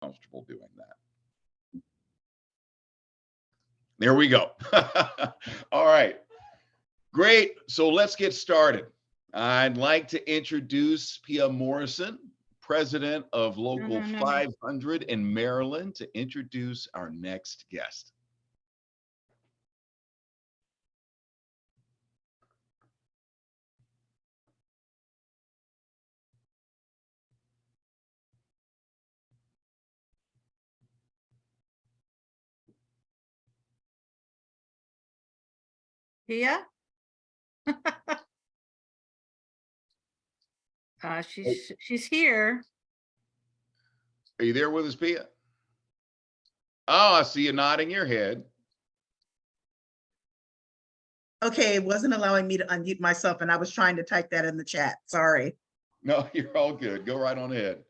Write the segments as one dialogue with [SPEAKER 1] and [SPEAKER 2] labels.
[SPEAKER 1] comfortable doing that. There we go. All right, great. So let's get started. I'd like to introduce Pia Morrison, president of Local 500 in Maryland, to introduce our next guest.
[SPEAKER 2] Pia? She's here.
[SPEAKER 1] Are you there with us, Pia? Oh, I see you nodding your head.
[SPEAKER 3] Okay, it wasn't allowing me to unmute myself, and I was trying to type that in the chat. Sorry.
[SPEAKER 1] No, you're all good. Go right on ahead.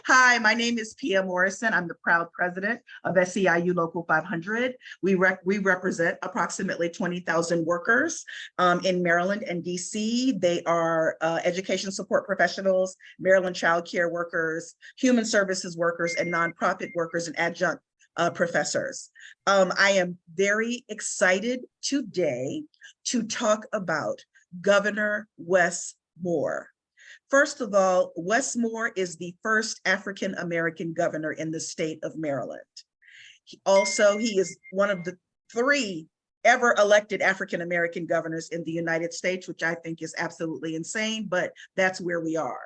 [SPEAKER 3] Hi, my name is Pia Morrison. I'm the proud president of SEIU Local 500. We represent approximately 20,000 workers in Maryland and DC. They are education support professionals, Maryland child care workers, human services workers, and nonprofit workers and adjunct professors. I am very excited today to talk about Governor Wes Moore. First of all, Wes Moore is the first African-American governor in the state of Maryland. He is one of the 3 ever elected African-American governors in the United States, which I think is absolutely insane, but that's where we are.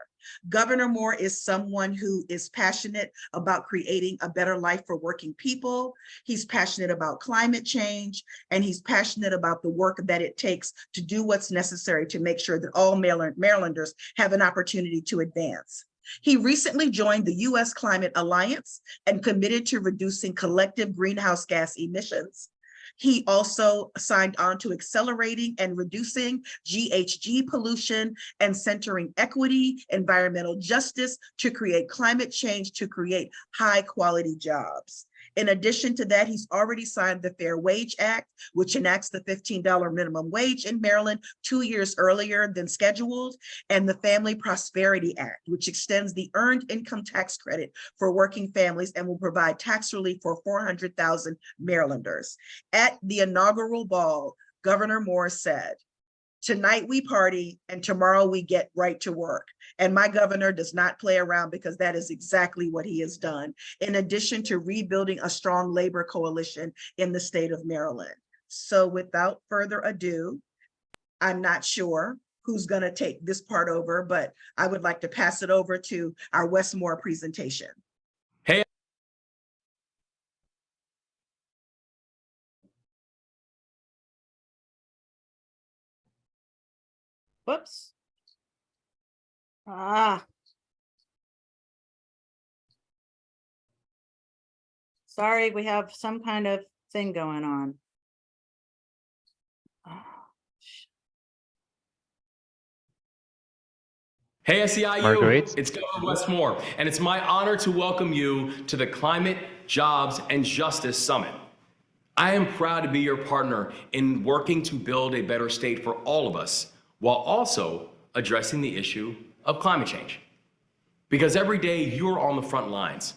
[SPEAKER 3] Governor Moore is someone who is passionate about creating a better life for working people. He's passionate about climate change, and he's passionate about the work that it takes to do what's necessary to make sure that all Marylanders have an opportunity to advance. He recently joined the U.S. Climate Alliance and committed to reducing collective greenhouse gas emissions. He also signed on to accelerating and reducing GHG pollution and centering equity, environmental justice to create climate change, to create high quality jobs. In addition to that, he's already signed the Fair Wage Act, which enacts the $15 minimum wage in Maryland 2 years earlier than scheduled, and the Family Prosperity Act, which extends the earned income tax credit for working families and will provide tax relief for 400,000 Marylanders. At the inaugural ball, Governor Moore said, "Tonight we party and tomorrow we get right to work." And my governor does not play around, because that is exactly what he has done, in addition to rebuilding a strong labor coalition in the state of Maryland. So without further ado, I'm not sure who's going to take this part over, but I would like to pass it over to our Wes Moore presentation.
[SPEAKER 4] Hey.
[SPEAKER 2] Whoops. Sorry, we have some kind of thing going on.
[SPEAKER 4] Hey SEIU,
[SPEAKER 5] Marguerite.
[SPEAKER 4] It's Governor Wes Moore, and it's my honor to welcome you to the Climate, Jobs, and Justice Summit. I am proud to be your partner in working to build a better state for all of us, while also addressing the issue of climate change. Because every day you're on the front lines.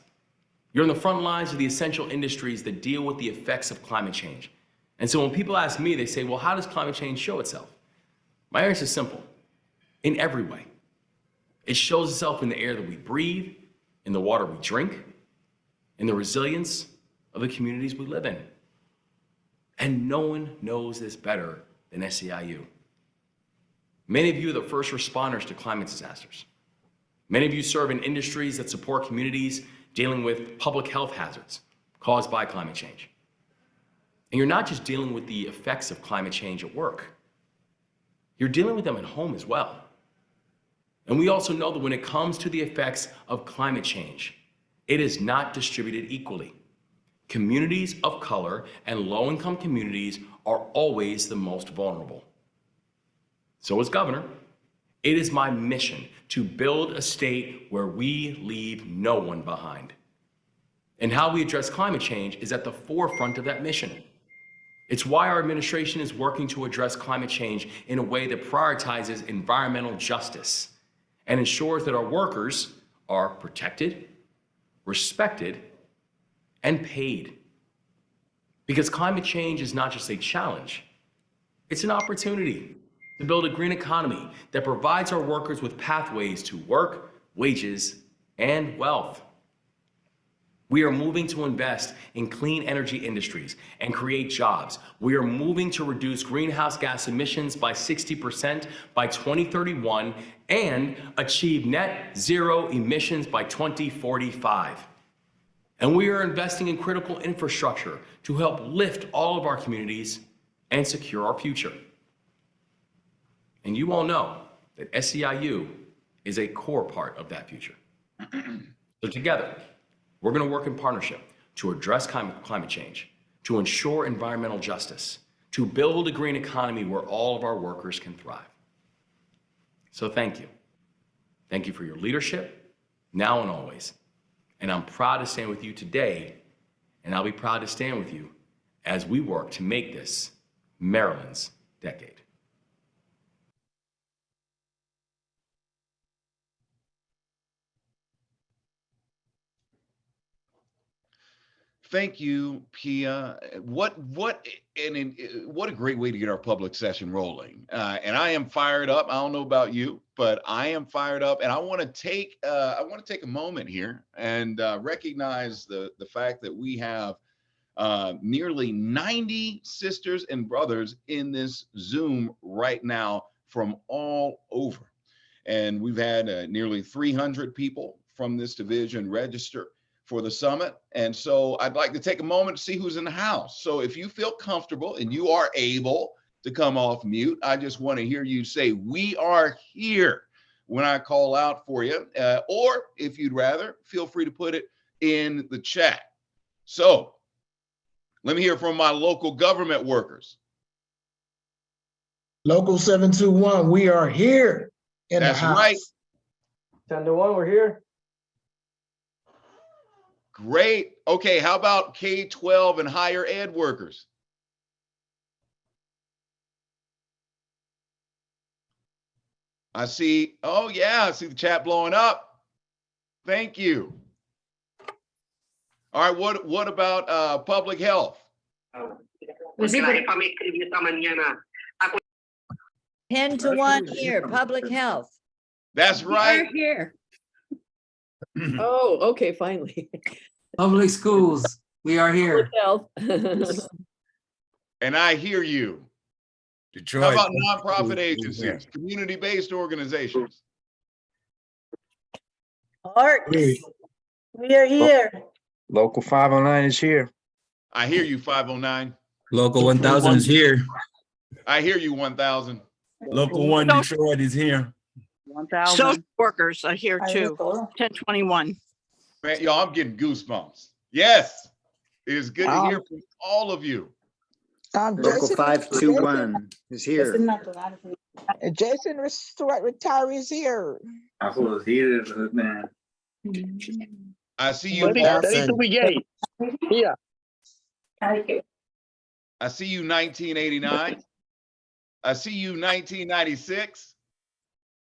[SPEAKER 4] You're on the front lines of the essential industries that deal with the effects of climate change. And so when people ask me, they say, well, how does climate change show itself? My answer is simple: in every way. It shows itself in the air that we breathe, in the water we drink, in the resilience of the communities we live in. And no one knows this better than SEIU. Many of you are the first responders to climate disasters. Many of you serve in industries that support communities dealing with public health hazards caused by climate change. And you're not just dealing with the effects of climate change at work. You're dealing with them at home as well. And we also know that when it comes to the effects of climate change, it is not distributed equally. Communities of color and low-income communities are always the most vulnerable. So as governor, it is my mission to build a state where we leave no one behind. And how we address climate change is at the forefront of that mission. It's why our administration is working to address climate change in a way that prioritizes environmental justice and ensures that our workers are protected, respected, and paid. Because climate change is not just a challenge, it's an opportunity to build a green economy that provides our workers with pathways to work, wages, and wealth. We are moving to invest in clean energy industries and create jobs. We are moving to reduce greenhouse gas emissions by 60% by 2031 and achieve net zero emissions by 2045. And we are investing in critical infrastructure to help lift all of our communities and secure our future. And you all know that SEIU is a core part of that future. So together, we're going to work in partnership to address climate change, to ensure environmental justice, to build a green economy where all of our workers can thrive. So thank you. Thank you for your leadership, now and always. And I'm proud to stand with you today, and I'll be proud to stand with you as we work to make this Maryland's decade.
[SPEAKER 1] Thank you, Pia. What a great way to get our public session rolling. And I am fired up. I don't know about you, but I am fired up. And I want to take a moment here and recognize the fact that we have nearly 90 sisters and brothers in this Zoom right now from all over. And we've had nearly 300 people from this division register for the summit. And so I'd like to take a moment to see who's in the house. So if you feel comfortable and you are able to come off mute, I just want to hear you say, "We are here," when I call out for you. Or if you'd rather, feel free to put it in the chat. So let me hear from my local government workers.
[SPEAKER 5] Local 721, we are here in
[SPEAKER 1] That's
[SPEAKER 5] the house.
[SPEAKER 1] right.
[SPEAKER 6] 10-1, we're here.
[SPEAKER 1] Great. Okay, how about K-12 and higher ed workers? I see, oh yeah, I see the chat blowing up. Thank you. All right, what about public health?
[SPEAKER 7] 10-1 here, public health.
[SPEAKER 1] That's right.
[SPEAKER 7] Here.
[SPEAKER 6] Oh, okay, finally.
[SPEAKER 8] Public schools, we are here.
[SPEAKER 6] Health.
[SPEAKER 1] And I hear you.
[SPEAKER 9] Detroit.
[SPEAKER 1] How about nonprofit agencies, community-based organizations?
[SPEAKER 7] Art, we are here.
[SPEAKER 9] Local 509 is here.
[SPEAKER 1] I hear you, 509.
[SPEAKER 9] Local 1000 is here.
[SPEAKER 1] I hear you, 1000.
[SPEAKER 9] Local 1 Detroit is here.
[SPEAKER 7] 1,000.
[SPEAKER 10] Social workers are here too, 1021.
[SPEAKER 1] Man, y'all, I'm getting goosebumps. Yes, it is good to hear from all of you.
[SPEAKER 11] Local 521 is here.
[SPEAKER 7] Jason Retiree is here.
[SPEAKER 11] I was here, man.
[SPEAKER 1] I see you.
[SPEAKER 10] Yeah.
[SPEAKER 1] I see you 1989. I see you 1996.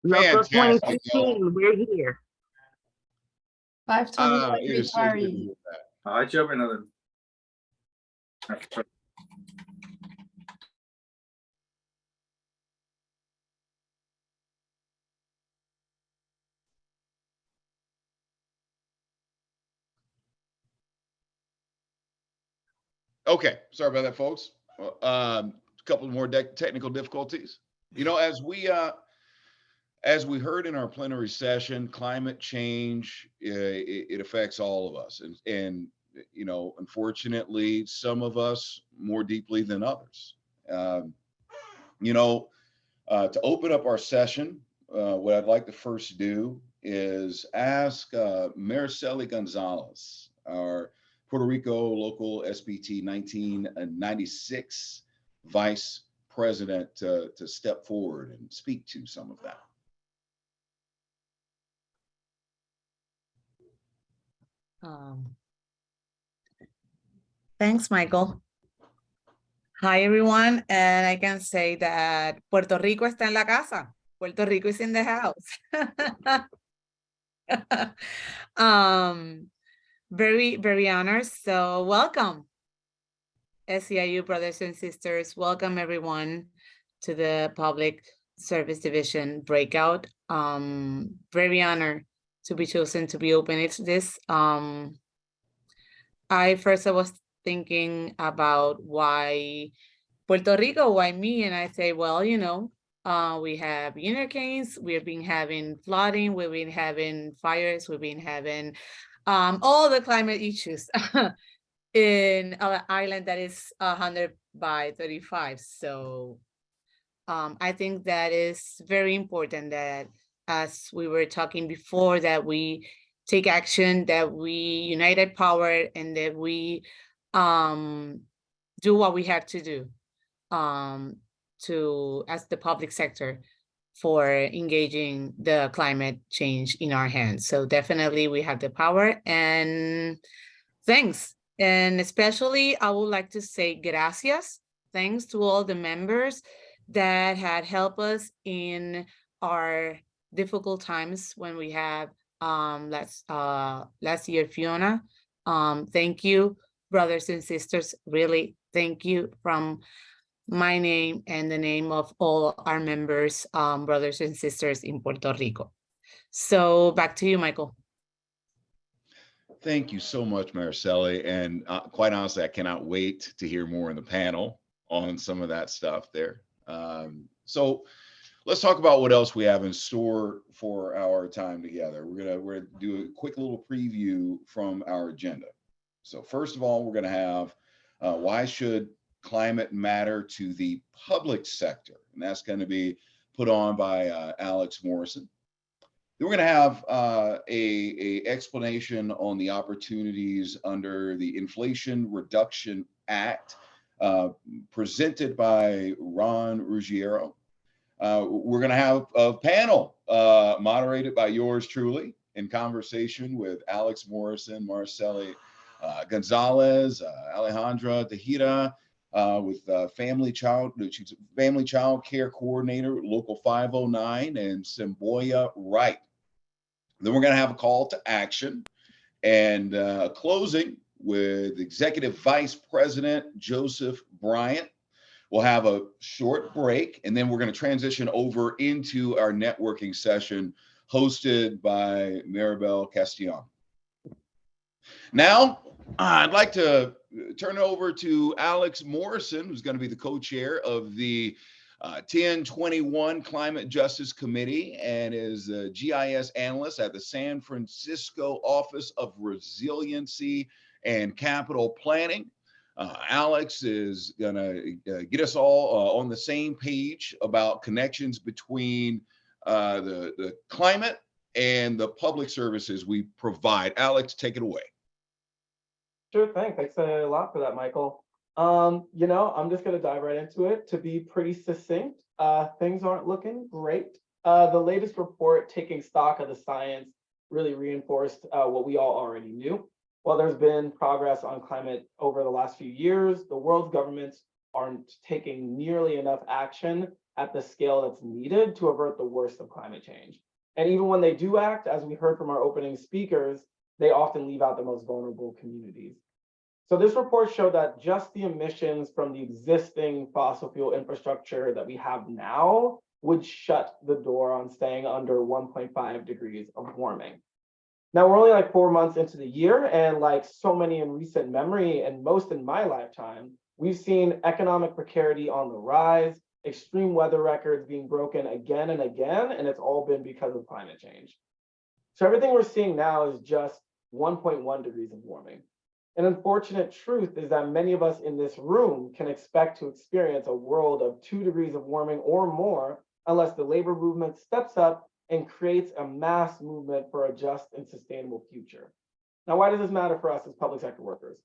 [SPEAKER 10] Local
[SPEAKER 1] Fantastic.
[SPEAKER 10] 2015, we're here.
[SPEAKER 2] 525
[SPEAKER 1] It is so good to
[SPEAKER 2] retiree.
[SPEAKER 1] hear that.
[SPEAKER 11] I jump another.
[SPEAKER 1] Okay, sorry about that, folks. A couple more technical difficulties. You know, as we heard in our plenary session, climate change, it affects all of us. And, you know, unfortunately, some of us more deeply than others. You know, to open up our session, what I'd like to first do is ask Mariceli Gonzalez, our Puerto Rico local SBT 1996 vice president, to step forward and speak to some of that.
[SPEAKER 7] Thanks, Michael. Hi, everyone. And I can say that Puerto Rico está en la casa. Puerto Rico is in the house. very, very honored. So welcome, SEIU brothers and sisters. Welcome everyone to the Public Service Division breakout. Very honored to be chosen to be open. It's this. I was thinking about why Puerto Rico, why me? And I say, well, you know, we have hurricanes, we've been having flooding, we've been having fires, we've been having all the climate issues in our island that is 100 by 35. So I think that is very important that, as we were talking before, that we take action, that we united power, and that we do what we have to do as the public sector for engaging the climate change in our hands. So definitely we have the power, and thanks. And especially I would like to say gracias. Thanks to all the members that had helped us in our difficult times when we had last year, Fiona. Thank you, brothers and sisters. Really, thank you from my name and the name of all our members, brothers and sisters in Puerto Rico. So back to you, Michael.
[SPEAKER 1] Thank you so much, Mariceli. And quite honestly, I cannot wait to hear more in the panel on some of that stuff there. So let's talk about what else we have in store for our time together. We're gonna do a quick little preview from our agenda. So first of all, we're gonna have why should climate matter to the public sector? And that's going to be put on by Alex Morrison. Then we're going to have a explanation on the opportunities under the Inflation Reduction Act presented by Ron Ruggiero. We're going to have a panel moderated by yours truly in conversation with Alex Morrison, Mariceli Gonzalez, Alejandra Tejeda, with family child care coordinator, local 509, and Semboya Wright. Then we're going to have a call to action and closing with Executive Vice President Joseph Bryant. We'll have a short break, and then we're going to transition over into our networking session hosted by Maribel Castellon. Now, I'd like to turn it over to Alex Morrison, who's going to be the co-chair of the 1021 Climate Justice Committee and is a GIS analyst at the San Francisco Office of Resiliency and Capital Planning. Alex is going to get us all on the same page about connections between the climate and the public services we provide. Alex, take it away.
[SPEAKER 6] Sure thing. Thanks a lot for that, Michael. You know, I'm just going to dive right into it. To be pretty succinct, things aren't looking great. The latest report taking stock of the science really reinforced what we all already knew. While there's been progress on climate over the last few years, the world's governments aren't taking nearly enough action at the scale that's needed to avert the worst of climate change. And even when they do act, as we heard from our opening speakers, they often leave out the most vulnerable communities. So this report showed that just the emissions from the existing fossil fuel infrastructure that we have now would shut the door on staying under 1.5 degrees of warming. Now we're only like 4 months into the year, and like so many in recent memory and most in my lifetime, we've seen economic precarity on the rise, extreme weather records being broken again and again, and it's all been because of climate change. So everything we're seeing now is just 1.1 degrees of warming. An unfortunate truth is that many of us in this room can expect to experience a world of 2 degrees of warming or more unless the labor movement steps up and creates a mass movement for a just and sustainable future. Now, why does this matter for us as public sector workers?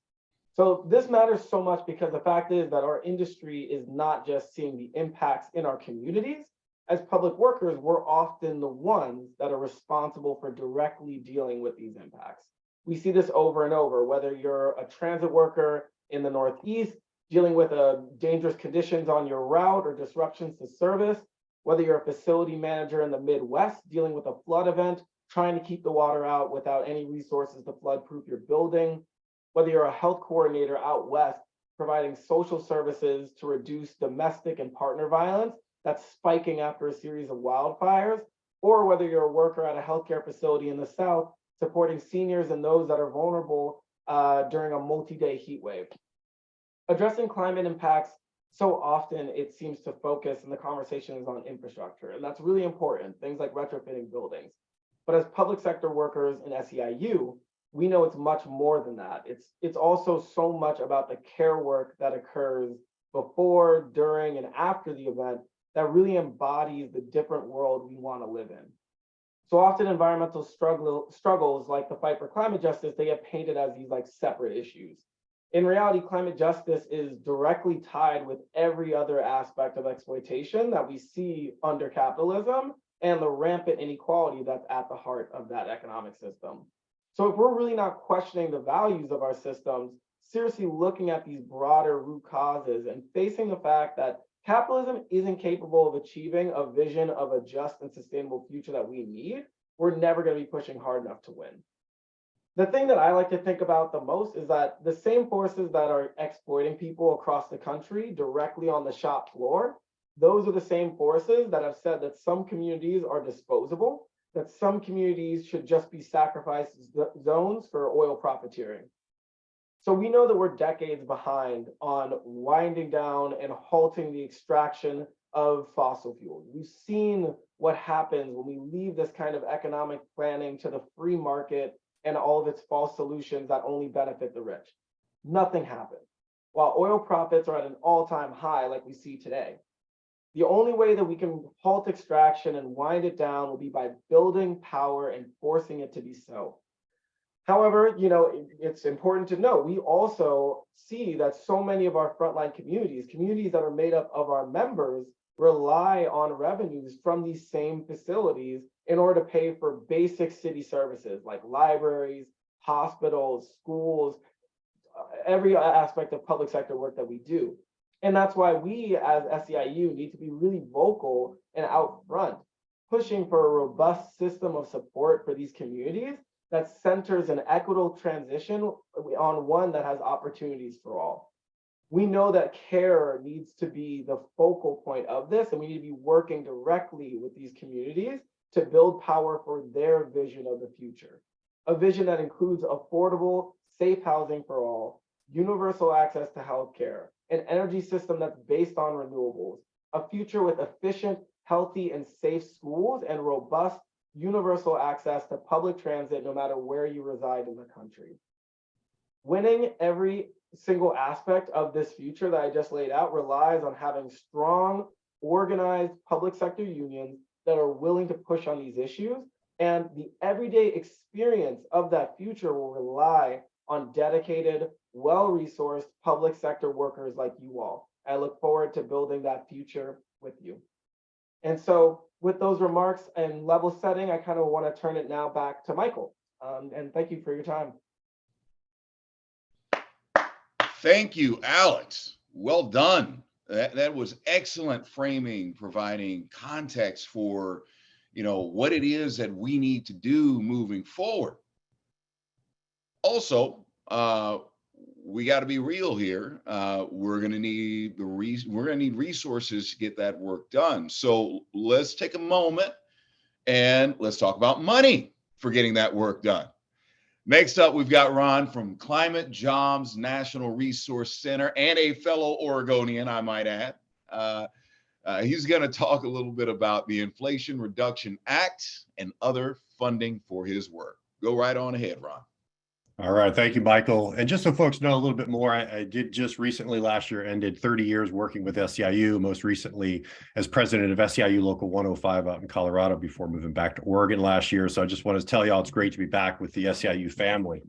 [SPEAKER 6] So this matters so much because the fact is that our industry is not just seeing the impacts in our communities. As public workers, we're often the ones that are responsible for directly dealing with these impacts. We see this over and over, whether you're a transit worker in the Northeast, dealing with dangerous conditions on your route or disruptions to service, whether you're a facility manager in the Midwest, dealing with a flood event, trying to keep the water out without any resources to flood-proof your building, whether you're a health coordinator out west providing social services to reduce domestic and partner violence that's spiking after a series of wildfires, or whether you're a worker at a healthcare facility in the south supporting seniors and those that are vulnerable during a multi-day heat wave. Addressing climate impacts, so often it seems to focus and the conversation is on infrastructure, and that's really important, things like retrofitting buildings. But as public sector workers in SEIU, we know it's much more than that. It's also so much about the care work that occurs before, during, and after the event that really embodies the different world we want to live in. So often environmental struggles like the fight for climate justice, they get painted as these like separate issues. In reality, climate justice is directly tied with every other aspect of exploitation that we see under capitalism and the rampant inequality that's at the heart of that economic system. So if we're really not questioning the values of our systems, seriously looking at these broader root causes and facing the fact that capitalism isn't capable of achieving a vision of a just and sustainable future that we need, we're never going to be pushing hard enough to win. The thing that I like to think about the most is that the same forces that are exploiting people across the country directly on the shop floor, those are the same forces that have said that some communities are disposable, that some communities should just be sacrifice zones for oil profiteering. So we know that we're decades behind on winding down and halting the extraction of fossil fuels. We've seen what happens when we leave this kind of economic planning to the free market and all of its false solutions that only benefit the rich. Nothing happened. While oil profits are at an all-time high like we see today, the only way that we can halt extraction and wind it down will be by building power and forcing it to be so. However, you know, it's important to note, we also see that so many of our frontline communities that are made up of our members, rely on revenues from these same facilities in order to pay for basic city services like libraries, hospitals, schools, every aspect of public sector work that we do. And that's why we as SEIU need to be really vocal and out front, pushing for a robust system of support for these communities that centers an equitable transition on one that has opportunities for all. We know that care needs to be the focal point of this, and we need to be working directly with these communities to build power for their vision of the future. A vision that includes affordable, safe housing for all, universal access to healthcare, an energy system that's based on renewables, a future with efficient, healthy, and safe schools, and robust, universal access to public transit no matter where you reside in the country. Winning every single aspect of this future that I just laid out relies on having strong, organized public sector unions that are willing to push on these issues, and the everyday experience of that future will rely on dedicated, well-resourced public sector workers like you all. I look forward to building that future with you. And so with those remarks and level setting, I kind of want to turn it now back to Michael. And thank you for your time.
[SPEAKER 1] Thank you, Alex. Well done. That was excellent framing, providing context for, you know, what it is that we need to do moving forward. Also, we got to be real here. We're going to need resources to get that work done. So let's take a moment and let's talk about money for getting that work done. Next up, we've got Ron from Climate Jobs National Resource Center and a fellow Oregonian, I might add. He's going to talk a little bit about the Inflation Reduction Act and other funding for his work. Go right on ahead, Ron.
[SPEAKER 12] All right. Thank you, Michael. And just so folks know a little bit more, I did just recently last year ended 30 years working with SEIU, most recently as president of SEIU Local 105 out in Colorado before moving back to Oregon last year. So I just want to tell y'all it's great to be back with the SEIU family.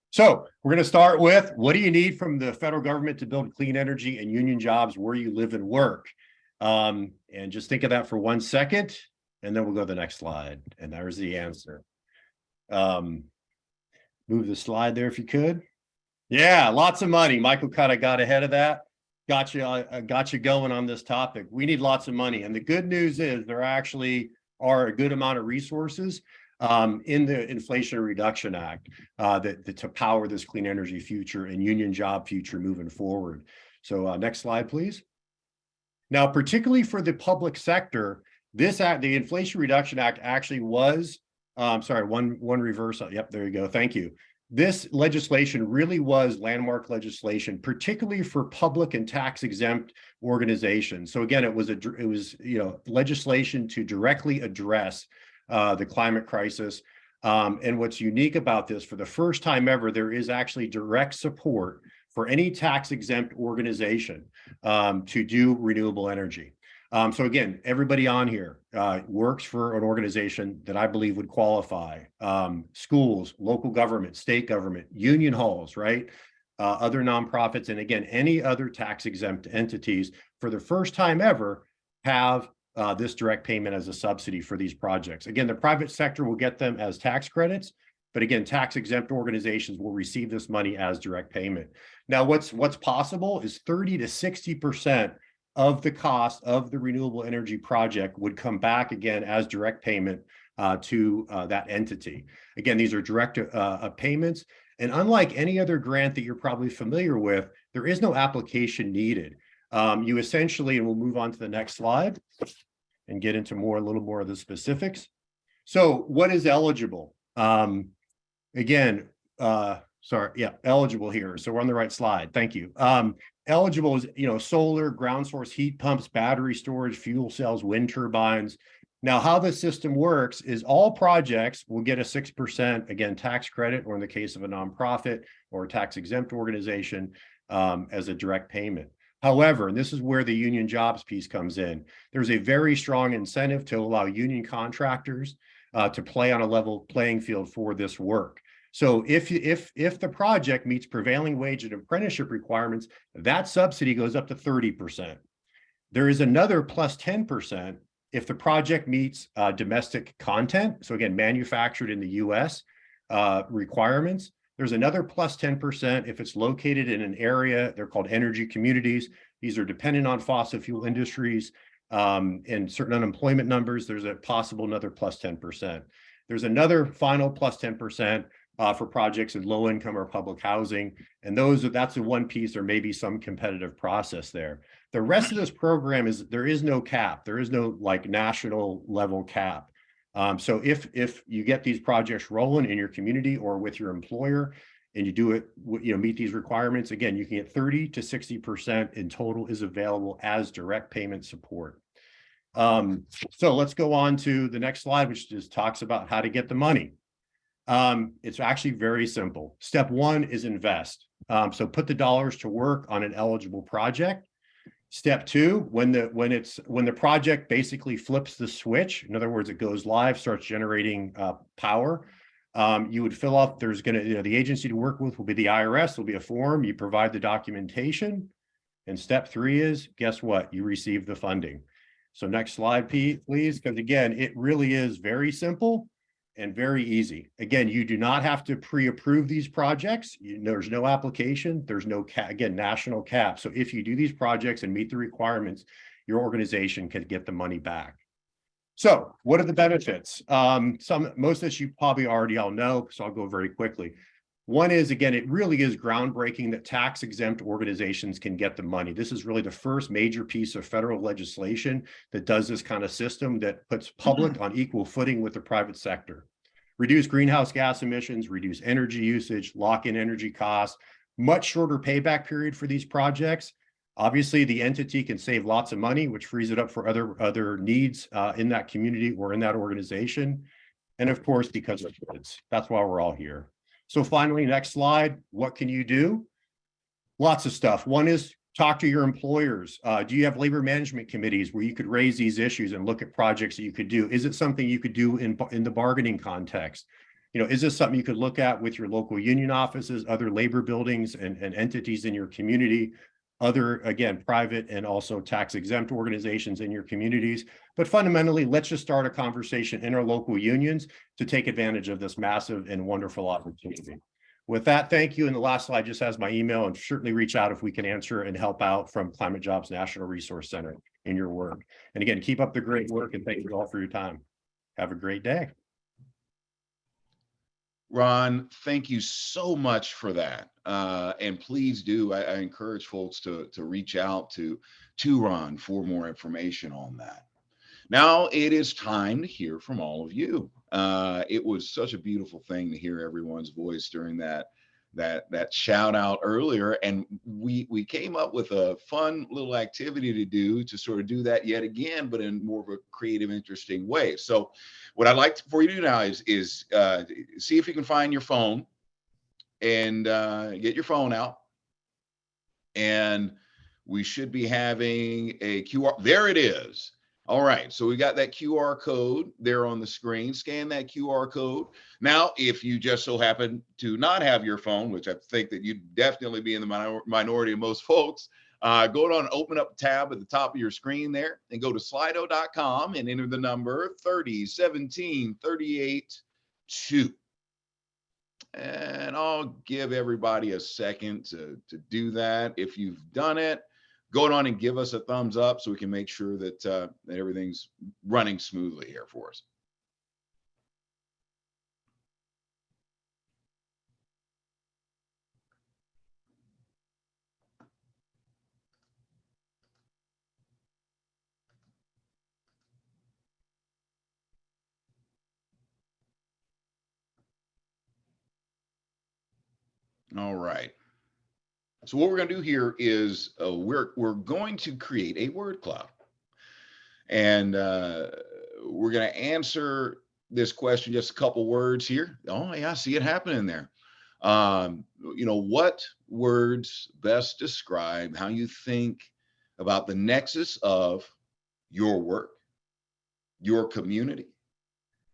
[SPEAKER 12] So we're going to start with, what do you need from the federal government to build clean energy and union jobs where you live and work? And just think of that for 1 second, and then we'll go to the next slide. And there's the answer. Move the slide there if you could. Yeah, lots of money. Michael kind of got ahead of that. Got you going on this topic. We need lots of money. And the good news is there actually are a good amount of resources. in the Inflation Reduction Act to power this clean energy future and union job future moving forward. So next slide, please. Now, particularly for the public sector, this act, the Inflation Reduction Act, actually was, sorry, one reverse. Yep, there you go. Thank you. This legislation really was landmark legislation, particularly for public and tax exempt organizations. So again, it was legislation to directly address the climate crisis. And what's unique about this, for the first time ever, there is actually direct support for any tax exempt organization to do renewable energy. So again, everybody on here works for an organization that I believe would qualify. Schools, local government, state government, union halls, right? Other nonprofits, and again, any other tax exempt entities for the first time ever have this direct payment as a subsidy for these projects. Again, the private sector will get them as tax credits, but again, tax exempt organizations will receive this money as direct payment. Now, what's possible is 30 to 60% of the cost of the renewable energy project would come back again as direct payment to that entity. Again, these are direct payments. And unlike any other grant that you're probably familiar with, there is no application needed. You essentially, and we'll move on to the next slide and get into a little more of the specifics. So what is eligible? Again, sorry, yeah, eligible here. So we're on the right slide. Thank you. Eligible is, solar, ground source heat pumps, battery storage, fuel cells, wind turbines. Now, how the system works is all projects will get a 6%, again, tax credit, or in the case of a nonprofit or a tax exempt organization, as a direct payment. However, and this is where the union jobs piece comes in, there's a very strong incentive to allow union contractors to play on a level playing field for this work. So if the project meets prevailing wage and apprenticeship requirements, that subsidy goes up to 30%. There is another plus 10% if the project meets domestic content. So again, manufactured in the US requirements. There's another plus 10% if it's located in an area, they're called energy communities. These are dependent on fossil fuel industries and certain unemployment numbers. There's a possible another plus 10%. There's another final plus 10% for projects in low income or public housing. And that's the one piece, or maybe some competitive process there. The rest of this program there is no cap. There is no like national level cap. So if you get these projects rolling in your community or with your employer and you do it, meet these requirements, again, you can get 30 to 60% in total is available as direct payment support. So let's go on to the next slide, which just talks about how to get the money. It's actually very simple. Step one is invest. So put the dollars to work on an eligible project. Step two, when the project basically flips the switch, in other words, it goes live, starts generating power, you would fill out, there's the agency to work with will be the IRS, there'll be a form, you provide the documentation. And step three is, guess what? You receive the funding. So next slide, Pete, please, because again, it really is very simple and very easy. Again, you do not have to pre-approve these projects. There's no application. There's no national cap. So if you do these projects and meet the requirements, your organization can get the money back. So what are the benefits? Most of this you probably already all know, so I'll go very quickly. One is, again, it really is groundbreaking that tax exempt organizations can get the money. This is really the first major piece of federal legislation that does this kind of system that puts public on equal footing with the private sector. Reduce greenhouse gas emissions, reduce energy usage, lock in energy costs, much shorter payback period for these projects. Obviously, the entity can save lots of money, which frees it up for other needs in that community or in that organization. And of course, because of kids, that's why we're all here. So finally, next slide, what can you do? Lots of stuff. One is talk to your employers. Do you have labor management committees where you could raise these issues and look at projects that you could do? Is it something you could do in the bargaining context? Is this something you could look at with your local union offices, other labor buildings and entities in your community, other, again, private and also tax exempt organizations in your communities? But fundamentally, let's just start a conversation in our local unions to take advantage of this massive and wonderful opportunity. With that, thank you. And the last slide just has my email, and certainly reach out if we can answer and help out from Climate Jobs National Resource Center in your work. And again, keep up the great work, and thank you all for your time. Have a great day.
[SPEAKER 1] Ron, thank you so much for that. And please do, I encourage folks to reach out to Ron for more information on that. Now it is time to hear from all of you. It was such a beautiful thing to hear everyone's voice during that shout out earlier, and we came up with a fun little activity to do to sort of do that yet again, but in more of a creative, interesting way. So what I'd like for you to do now is see if you can find your phone and get your phone out, and we should be having a QR. There it is. All right, so we got that QR code there on the screen. Scan that QR code. Now, if you just so happen to not have your phone, which I think that you'd definitely be in the minority of most folks, go on, open up a tab at the top of your screen there and go to slido.com and enter the number 3017382. And I'll give everybody a second to do that. If you've done it, go on and give us a thumbs up so we can make sure that, that everything's running smoothly here for us. All right. So what we're going to do here is we're going to create a word cloud, and we're going to answer this question just a couple words here. Oh yeah, I see it happening there. You know, what words best describe how you think about the nexus of your work, your community,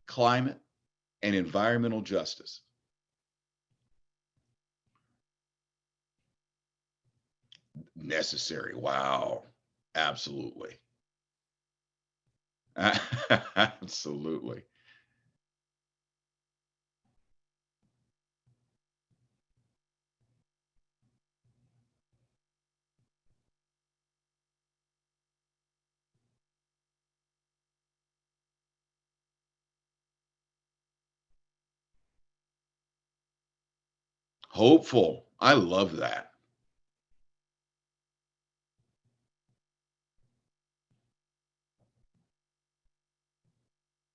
[SPEAKER 1] climate, and environmental justice? Necessary. Wow. Absolutely. Absolutely. Hopeful. I love that.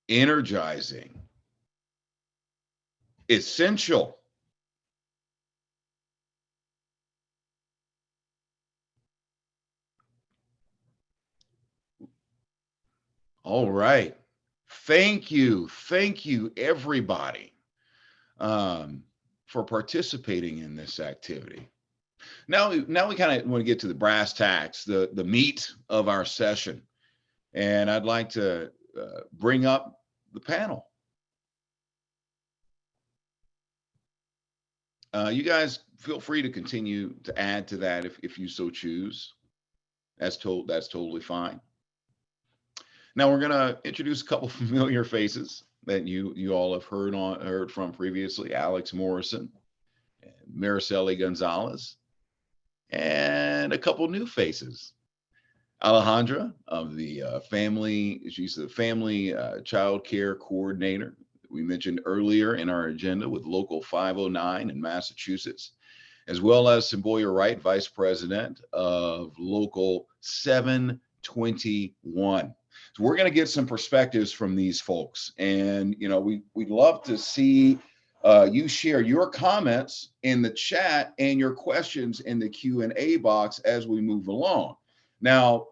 [SPEAKER 1] Energizing. Essential. All right. Thank you. Thank you, everybody, for participating in this activity. Now we kind of want to get to the brass tacks, the meat of our session. And I'd like to bring up the panel. You guys feel free to continue to add to that if you so choose. That's totally fine. Now we're going to introduce a couple familiar faces that you all have heard from previously: Alex Morrison, Mariceli Gonzalez, and a couple new faces. Alejandra of the she's the family child care coordinator we mentioned earlier in our agenda with Local 509 in Massachusetts, as well as Semboya Wright, Vice President of Local 721. So we're going to get some perspectives from these folks, and you know we'd love to see you share your comments in the chat and your questions in the Q&A box as we move along. Now,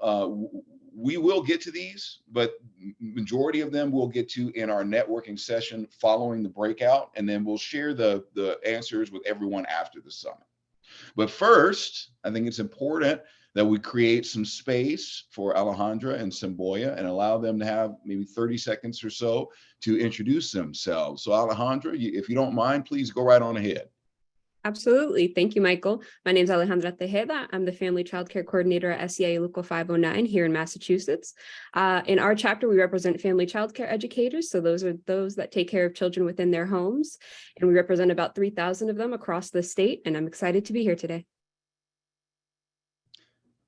[SPEAKER 1] we will get to these, but majority of them we'll get to in our networking session following the breakout, and then we'll share the answers with everyone after the summit. But first, I think it's important that we create some space for Alejandra and Semboya and allow them to have maybe 30 seconds or so to introduce themselves. So Alejandra, if you don't mind, please go right on ahead.
[SPEAKER 13] Absolutely. Thank you, Michael. My name is Alejandra Tejeda. I'm the Family Child Care Coordinator at SEIU Local 509 here in Massachusetts. In our chapter, we represent family child care educators. So those are those that take care of children within their homes. And we represent about 3,000 of them across the state. And I'm excited to be here today.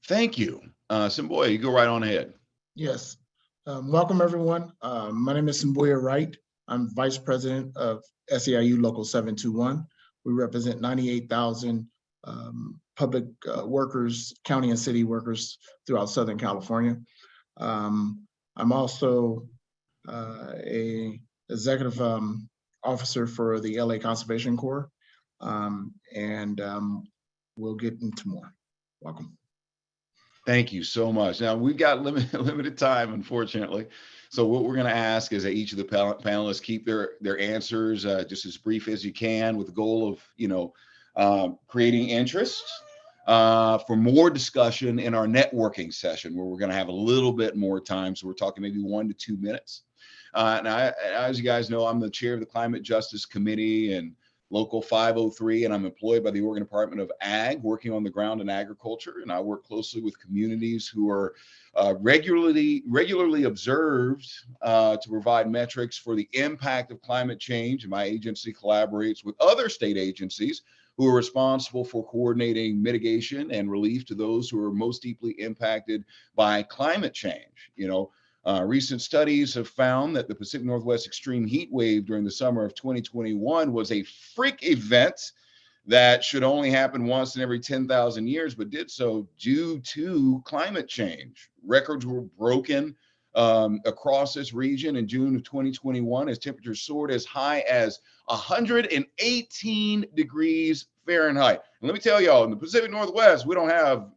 [SPEAKER 1] Thank you. Semboya, you go right on ahead.
[SPEAKER 5] Yes. Welcome, everyone. My name is Semboya Wright. I'm Vice President of SEIU Local 721. We represent 98,000 public workers, county and city workers throughout Southern California. I'm also a executive officer for the LA Conservation Corps, and we'll get into more. Welcome.
[SPEAKER 1] Thank you so much. Now we've got limited time, unfortunately. So what we're going to ask is that each of the panelists keep their answers just as brief as you can, with the goal of creating interest for more discussion in our networking session, where we're going to have a little bit more time. So we're talking maybe 1 to 2 minutes. Now, as you guys know, I'm the chair of the Climate Justice Committee and Local 503, and I'm employed by the Oregon Department of Ag, working on the ground in agriculture. And I work closely with communities who are regularly observed to provide metrics for the impact of climate change. And my agency collaborates with other state agencies who are responsible for coordinating mitigation and relief to those who are most deeply impacted by climate change. Recent studies have found that the Pacific Northwest extreme heat wave during the summer of 2021 was a freak event that should only happen once in every 10,000 years, but did so due to climate change. Records were broken across this region in June of 2021 as temperatures soared as high as 118 degrees Fahrenheit. And let me tell y'all, in the Pacific Northwest, we don't have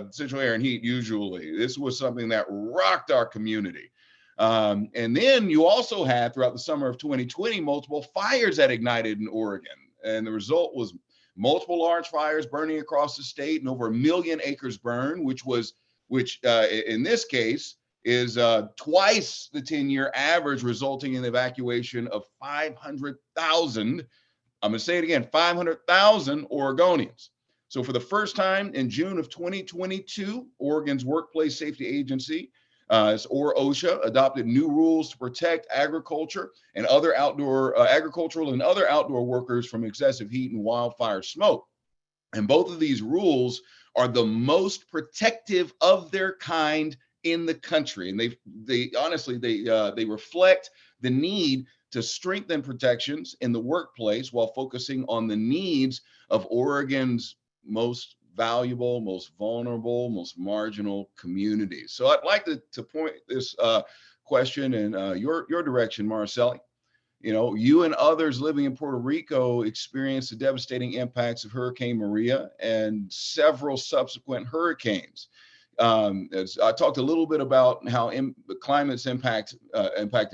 [SPEAKER 1] central air and heat usually. This was something that rocked our community. And then you also had, throughout the summer of 2020, multiple fires that ignited in Oregon. And the result was multiple large fires burning across the state, and over 1 million acres burned, which in this case is twice the 10-year average, resulting in the evacuation of 500,000, I'm going to say it again, 500,000 Oregonians. So for the first time in June of 2022, Oregon's Workplace Safety Agency, or OSHA, adopted new rules to protect agriculture and other agricultural and other outdoor workers from excessive heat and wildfire smoke. And both of these rules are the most protective of their kind in the country. And they honestly reflect the need to strengthen protections in the workplace while focusing on the needs of Oregon's most valuable, most vulnerable, most marginal communities. So I'd like to point this question in your direction, Marceli. You and others living in Puerto Rico experienced the devastating impacts of Hurricane Maria and several subsequent hurricanes. As I talked a little bit about how the climate's impacted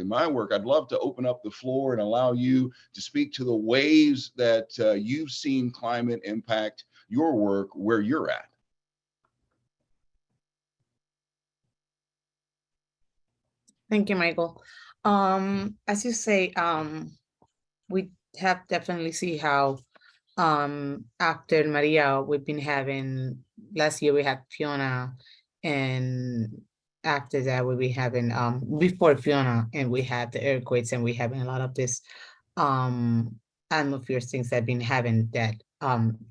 [SPEAKER 1] my work, I'd love to open up the floor and allow you to speak to the ways that you've seen climate impact your work where you're at.
[SPEAKER 7] Thank you, Michael. As you say, we have definitely see how after Maria, we've been having, last year we had Fiona, and after that we'll be having before Fiona, and we had the earthquakes, and we having a lot of this atmosphere things that have been having that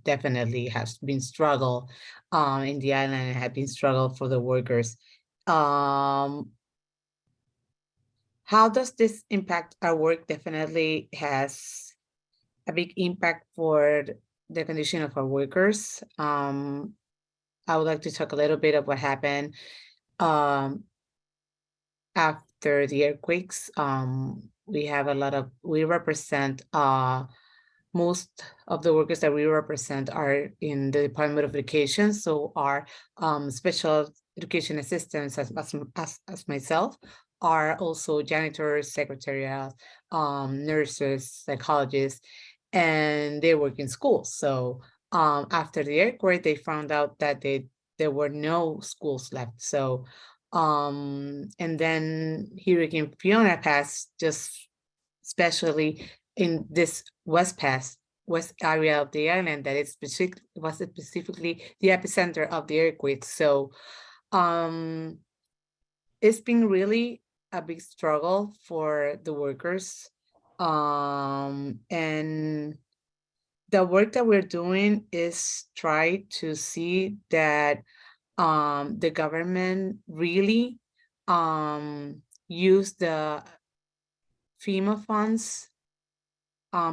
[SPEAKER 7] definitely has been struggle in the island, and have been struggle for the workers. How does this impact our work? Definitely has a big impact for the condition of our workers. I would like to talk a little bit of what happened after the earthquakes. We represent most of the workers that we represent are in the Department of Education. So our special education assistants, as myself, are also janitors, secretariat, nurses, psychologists, and they work in schools. So after the earthquake, they found out that there were no schools left. So and then Hurricane Fiona passed, just especially in this west area of the island that was specifically the epicenter of the earthquake. So it's been really a big struggle for the workers. And the work that we're doing is try to see that the government really use the FEMA funds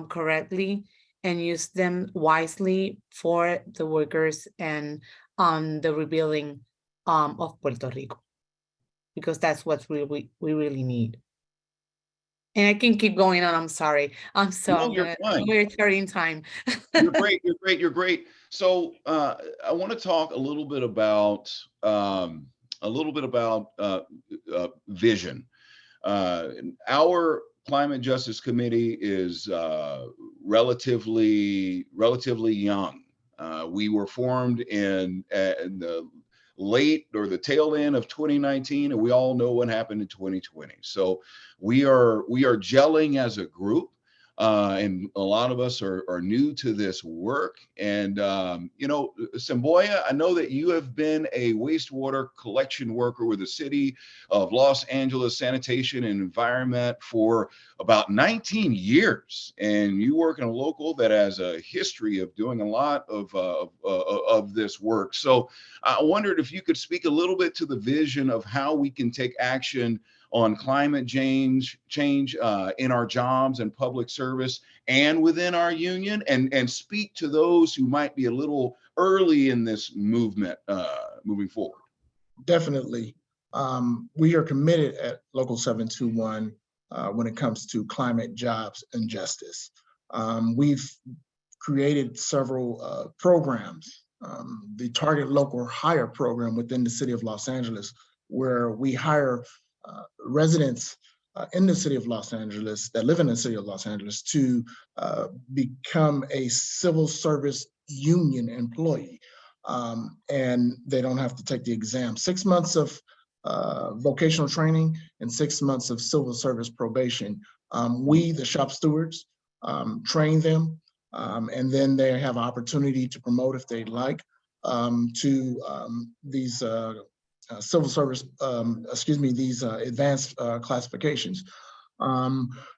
[SPEAKER 7] correctly and use them wisely for the workers and the rebuilding of Puerto Rico, because that's what we really need. And I can keep going on. I'm sorry.
[SPEAKER 1] No, you're fine.
[SPEAKER 7] We're starting time.
[SPEAKER 1] You're great. You're great. You're great. So I want to talk a little bit about vision. Our Climate Justice Committee is relatively young. We were formed in the late or the tail end of 2019, and we all know what happened in 2020. So we are gelling as a group. And a lot of us are new to this work. And, you know, Semboya, I know that you have been a wastewater collection worker with the city of Los Angeles Sanitation and Environment for about 19 years. And you work in a local that has a history of doing a lot of this work. So I wondered if you could speak a little bit to the vision of how we can take action on climate change in our jobs and public service and within our union, and speak to those who might be a little early in this movement moving forward.
[SPEAKER 5] Definitely. We are committed at Local 721 when it comes to climate, jobs, and justice. We've created several programs. The Target Local Hire program within the city of Los Angeles, where we hire residents in the city of Los Angeles that live in the city of Los Angeles to become a civil service union employee. And they don't have to take the exam. 6 months of vocational training and 6 months of civil service probation. We, the shop stewards, train them, and then they have opportunity to promote if they'd like to these civil service, these advanced classifications.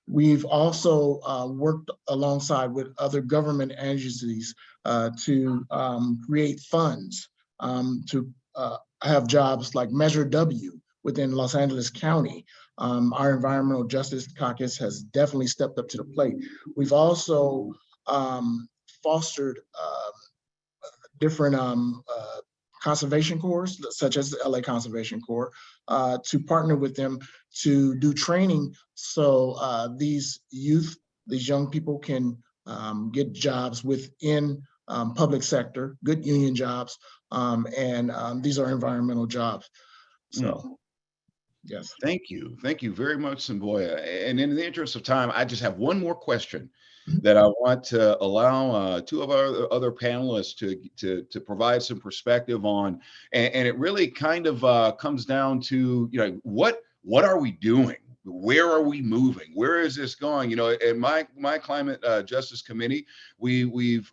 [SPEAKER 5] We've also worked alongside with other government agencies to create funds to have jobs like Measure W within Los Angeles County. Our Environmental Justice Caucus has definitely stepped up to the plate. We've also fostered different conservation corps, such as the LA Conservation Corps, to partner with them to do training so these youth, these young people can get jobs within public sector, good union jobs, and these are environmental jobs. So, yes.
[SPEAKER 1] Thank you. Thank you very much, Semboya. And in the interest of time, I just have one more question that I want to allow two of our other panelists to provide some perspective on. And it really kind of comes down to, you know, what are we doing? Where are we moving? Where is this going? You know, in my Climate Justice Committee, we've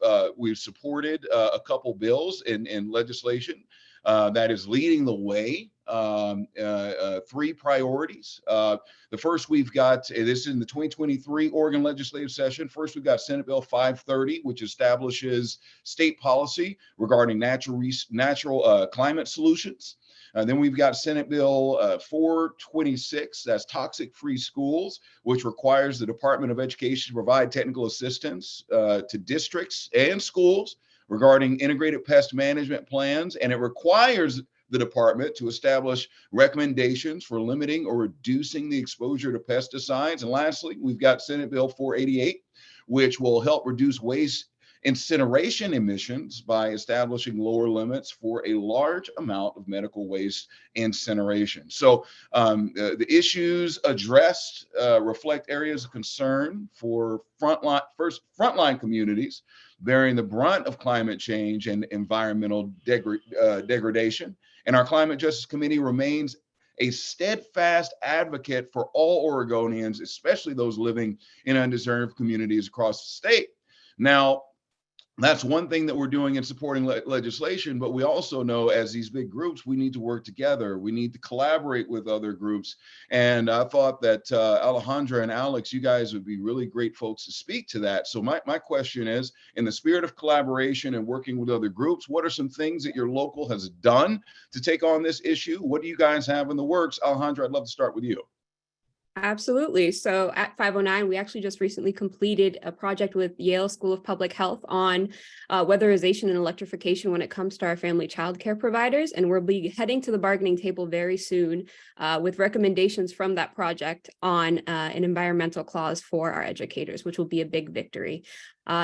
[SPEAKER 1] supported a couple bills in legislation that is leading the way. 3 priorities. The first we've got, this is in the 2023 Oregon legislative session. First, we've got Senate Bill 530, which establishes state policy regarding natural climate solutions. Then we've got Senate Bill 426, that's toxic-free schools, which requires the Department of Education to provide technical assistance to districts and schools regarding integrated pest management plans, and it requires the department to establish recommendations for limiting or reducing the exposure to pesticides. And lastly, we've got Senate Bill 488, which will help reduce waste incineration emissions by establishing lower limits for a large amount of medical waste incineration. So the issues addressed reflect areas of concern for frontline communities bearing the brunt of climate change and environmental degradation. And our Climate Justice Committee remains a steadfast advocate for all Oregonians, especially those living in undeserved communities across the state. Now, that's one thing that we're doing in supporting legislation, but we also know as these big groups, we need to work together. We need to collaborate with other groups. And I thought that Alejandra and Alex, you guys would be really great folks to speak to that. So my question is, in the spirit of collaboration and working with other groups, what are some things that your local has done to take on this issue? What do you guys have in the works? Alejandra, I'd love to start with you.
[SPEAKER 13] Absolutely. So at 509, we actually just recently completed a project with Yale School of Public Health on weatherization and electrification when it comes to our family childcare providers. And we'll be heading to the bargaining table very soon with recommendations from that project on an environmental clause for our educators, which will be a big victory.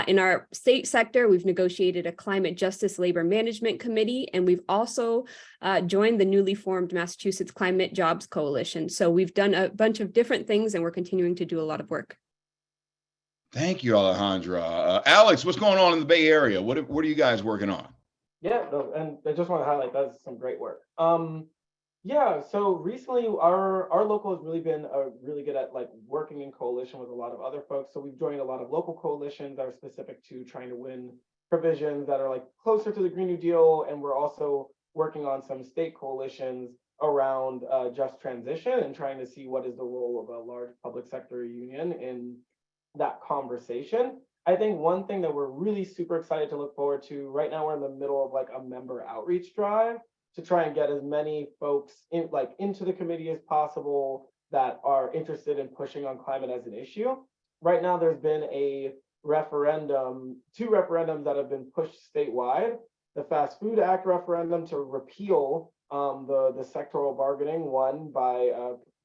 [SPEAKER 13] In our state sector, we've negotiated a climate justice labor management committee, and we've also joined the newly formed Massachusetts Climate Jobs Coalition. So we've done a bunch of different things, and we're continuing to do a lot of work.
[SPEAKER 1] Thank you, Alejandra. Alex, what's going on in the Bay Area? What are you guys working on?
[SPEAKER 6] Yeah, and I just want to highlight that's some great work. Yeah, so recently our local has really been really good at like working in coalition with a lot of other folks. So we've joined a lot of local coalitions that are specific to trying to win provisions that are like closer to the Green New Deal, and we're also working on some state coalitions around just transition and trying to see what is the role of a large public sector union in that conversation. I think one thing that we're really super excited to look forward to right now, we're in the middle of like a member outreach drive to try and get as many folks in like into the committee as possible that are interested in pushing on climate as an issue. Right now, there's been a referendum, two referendums that have been pushed statewide. The Fast Food Act referendum to repeal the sectoral bargaining won by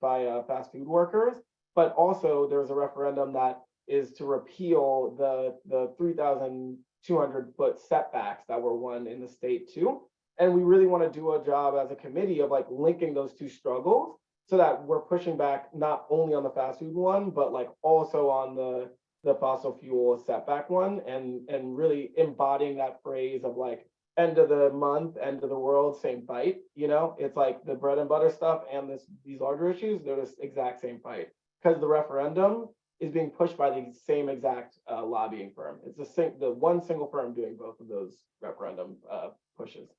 [SPEAKER 6] fast food workers, but also there's a referendum that is to repeal the 3,200 foot setbacks that were won in the state too. And we really want to do a job as a committee of like linking those two struggles so that we're pushing back not only on the fast food one, but like also on the fossil fuel setback one, and really embodying that phrase of like end of the month, end of the world, same fight. You know, it's like the bread and butter stuff and these larger issues, they're the exact same fight because the referendum is being pushed by the same exact lobbying firm. It's the one single firm doing both of those referendum pushes.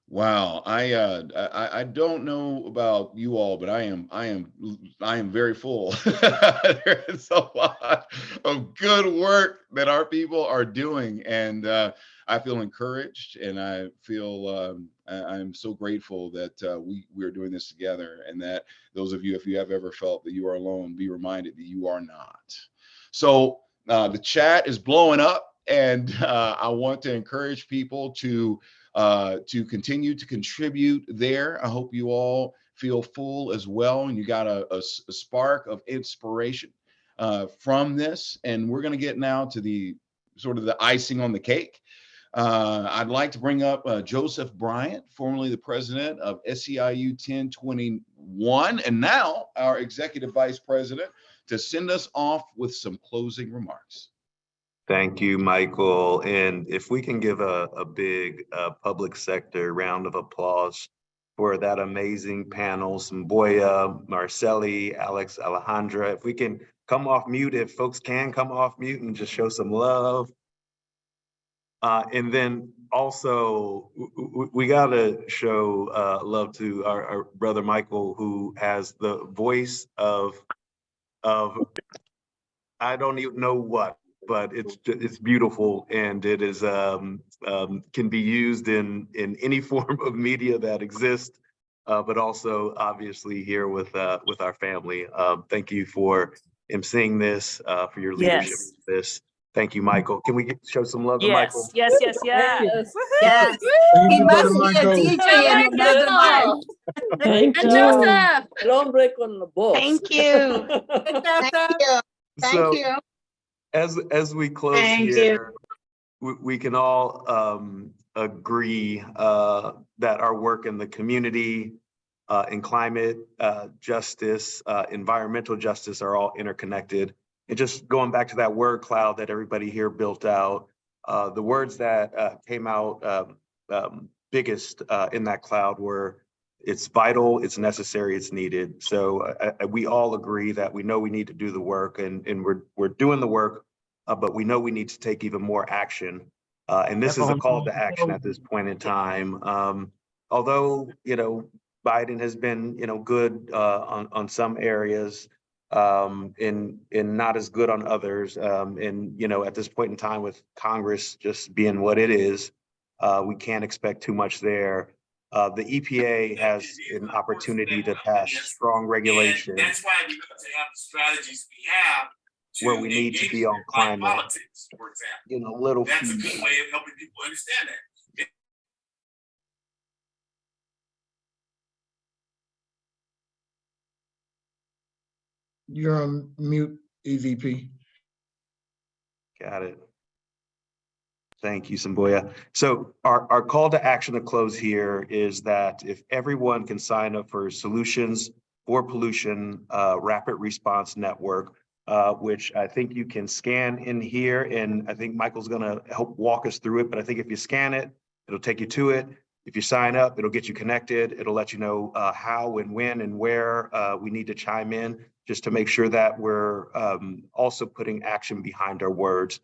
[SPEAKER 1] Wow, I don't know about you all, but I am very full. There is a lot of good work that our people are doing, and I feel encouraged, and I feel I'm so grateful that we are doing this together, and that those of you, if you have ever felt that you are alone, be reminded that you are not. So the chat is blowing up, and I want to encourage people to continue to contribute there. I hope you all feel full as well, and you got a spark of inspiration from this. And we're going to get now to the sort of the icing on the cake. I'd like to bring up Joseph Bryant, formerly the president of SEIU 1021, and now our executive vice president, to send us off with some closing remarks.
[SPEAKER 14] Thank you, Michael. And if we can give a big public sector round of applause for that amazing panel, Samboya, Marcelli, Alex, Alejandra. If we can come off mute, if folks can come off mute and just show some love. And then also, we gotta show love to our brother Michael, who has the voice of I don't even know what, but it's beautiful, and it is can be used in any form of media that exists, but also obviously here with our family. Thank you for emceeing this, for your leadership in this. Thank you, Michael. Can we show some love to Michael?
[SPEAKER 10] Yes.
[SPEAKER 7] Yes.
[SPEAKER 3] He
[SPEAKER 5] you,
[SPEAKER 3] must
[SPEAKER 5] Brother
[SPEAKER 3] be a
[SPEAKER 5] Michael.
[SPEAKER 3] DJ in another life.
[SPEAKER 10] Thank
[SPEAKER 7] And Joseph.
[SPEAKER 10] Thank you.
[SPEAKER 3] Thank you. Thank
[SPEAKER 14] So,
[SPEAKER 3] you.
[SPEAKER 14] as we close
[SPEAKER 10] Thank
[SPEAKER 14] here, we can all agree that our work in the community, in climate justice, environmental justice are all interconnected. And just going back to that word cloud that everybody here built out, the words that came out biggest in that cloud were, it's vital, it's necessary, it's needed. So we all agree that we know we need to do the work, and we're doing the work, but we know we need to take even more action. And this is a call to action at this point in time. Although, Biden has been, good on some areas, and not as good on others. And, at this point in time with Congress just being what it is, we can't expect too much there. The EPA has an opportunity to pass strong regulation
[SPEAKER 15] That's why we have to have the strategies we have
[SPEAKER 14] where we need to be on climate
[SPEAKER 15] politics, for example.
[SPEAKER 14] in a little
[SPEAKER 15] That's a
[SPEAKER 14] few.
[SPEAKER 15] good way of helping people understand that.
[SPEAKER 5] You're on mute, EVP.
[SPEAKER 14] Got it. Thank you, Samboya. So our call to action to close here is that if everyone can sign up for Solutions for Pollution Rapid Response Network, which I think you can scan in here, and I think Michael's gonna help walk us through it, but I think if you scan it, it'll take you to it. If you sign up, it'll get you connected. It'll let you know how and when and where we need to chime in, just to make sure that we're also putting action behind our words.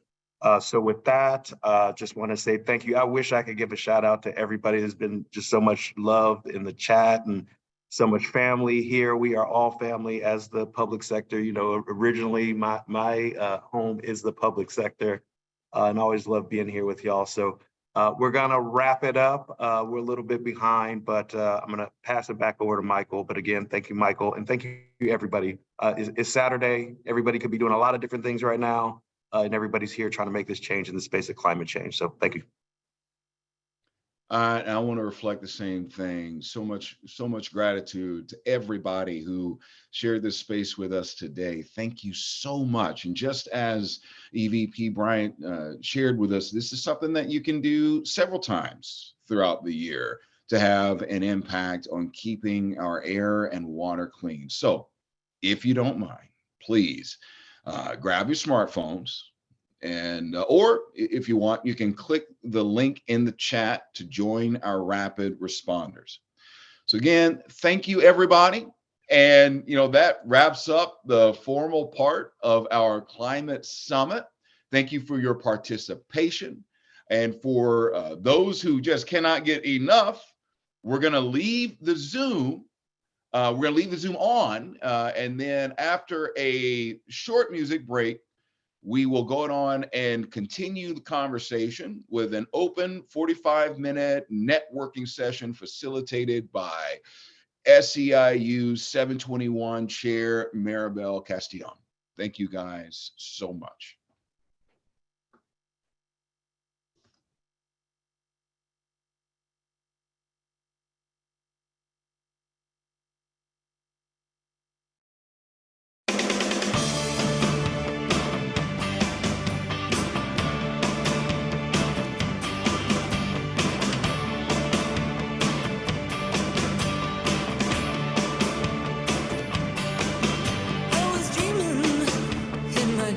[SPEAKER 14] So with that, just want to say thank you. I wish I could give a shout out to everybody. There's been just so much love in the chat and so much family here. We are all family as the public sector. You know, originally my home is the public sector, and I always love being here with y'all. So we're gonna wrap it up. We're a little bit behind, but I'm gonna pass it back over to Michael. But again, thank you, Michael, and thank you everybody. It's Saturday. Everybody could be doing a lot of different things right now. And everybody's here trying to make this change in the space of climate change. So thank you.
[SPEAKER 1] I want to reflect the same thing. So much gratitude to everybody who shared this space with us today. Thank you so much. And just as EVP Bryant shared with us, this is something that you can do several times throughout the year to have an impact on keeping our air and water clean. So if you don't mind, please grab your smartphones, and or if you want, you can click the link in the chat to join our rapid responders. So again, thank you everybody. And that wraps up the formal part of our climate summit. Thank you for your participation. And for those who just cannot get enough, we're going to leave the Zoom. We're going to leave the Zoom on, and then after a short music break, we will go on and continue the conversation with an open 45-minute networking session facilitated by SEIU 721 Chair Maribel Castillon. Thank you guys so much.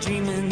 [SPEAKER 16] Dreaming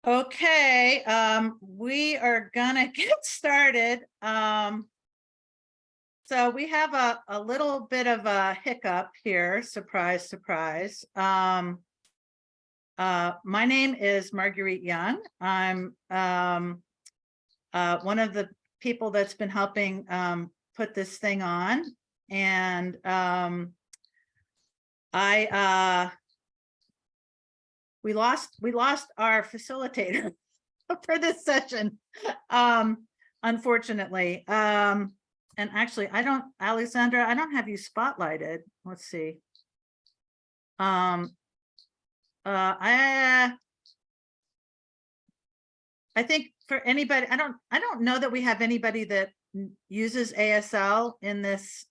[SPEAKER 2] Okay, we are gonna get started. So we have a little bit of a hiccup here, surprise, surprise. My name is Marguerite Young. I'm one of the people that's been helping put this thing on. And we lost our facilitator for this session, unfortunately. And actually, Alexandra, I don't have you spotlighted. Let's see. I think for anybody, I don't know that we have anybody that uses ASL in this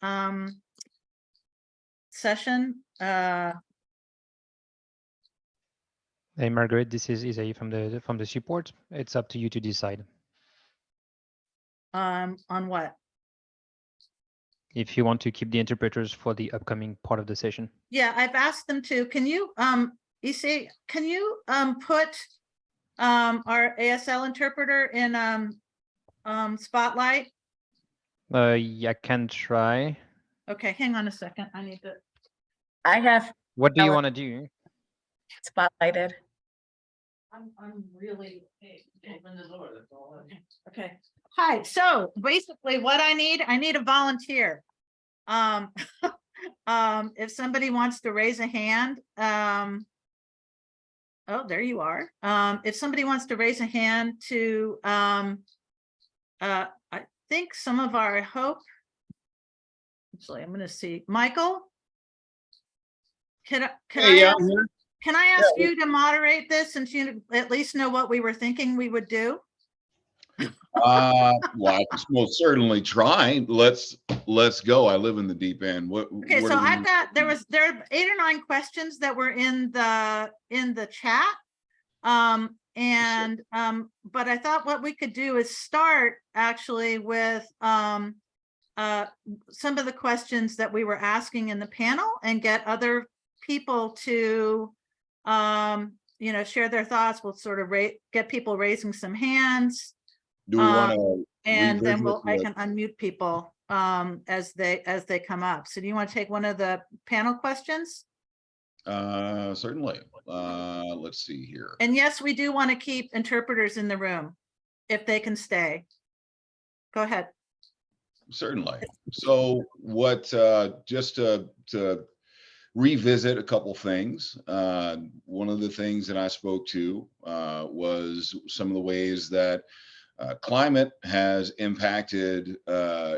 [SPEAKER 2] session.
[SPEAKER 16] Hey Margaret, this is Isai from the support. It's up to you to decide.
[SPEAKER 2] On what?
[SPEAKER 16] If you want to keep the interpreters for the upcoming part of the session.
[SPEAKER 2] Yeah, I've asked them to. Can you Isai, can you put our ASL interpreter in spotlight?
[SPEAKER 16] Yeah, I can try.
[SPEAKER 2] Okay, hang on a second. I need to.
[SPEAKER 10] I have
[SPEAKER 16] What do you want to do?
[SPEAKER 10] spotlighted.
[SPEAKER 2] I'm really okay. Hi. So basically, what I need a volunteer. If somebody wants to raise a hand, oh, there you are. If somebody wants to raise a hand to, I think some of our hope. Actually, I'm going to see Michael. Can I ask you to moderate this since you at least know what we were thinking we would do?
[SPEAKER 1] Well, I can most certainly try. Let's go. I live in the deep end.
[SPEAKER 2] Okay, so I've got there are 8 or 9 questions that were in the chat. But I thought what we could do is start actually with some of the questions that we were asking in the panel and get other people to share their thoughts. We'll sort of get people raising some hands.
[SPEAKER 1] Do we want to
[SPEAKER 2] and then I can unmute people as they come up. So do you want to take one of the panel questions?
[SPEAKER 1] Certainly. Let's see here.
[SPEAKER 2] And yes, we do want to keep interpreters in the room if they can stay. Go ahead.
[SPEAKER 1] Certainly. So what, just to revisit a couple things. One of the things that I spoke to was some of the ways that climate has impacted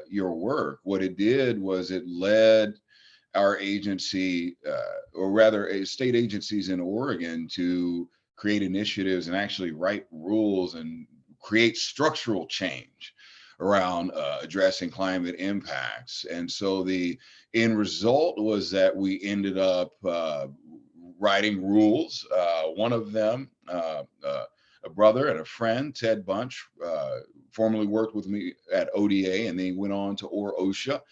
[SPEAKER 1] your work. What it did was it led our agency, or rather state agencies in Oregon, to create initiatives and actually write rules and create structural change around addressing climate impacts. And so the end result was that we ended up writing rules. One of them, a brother and a friend, Ted Bunch, formerly worked with me at ODA, and then he went on to OSHA.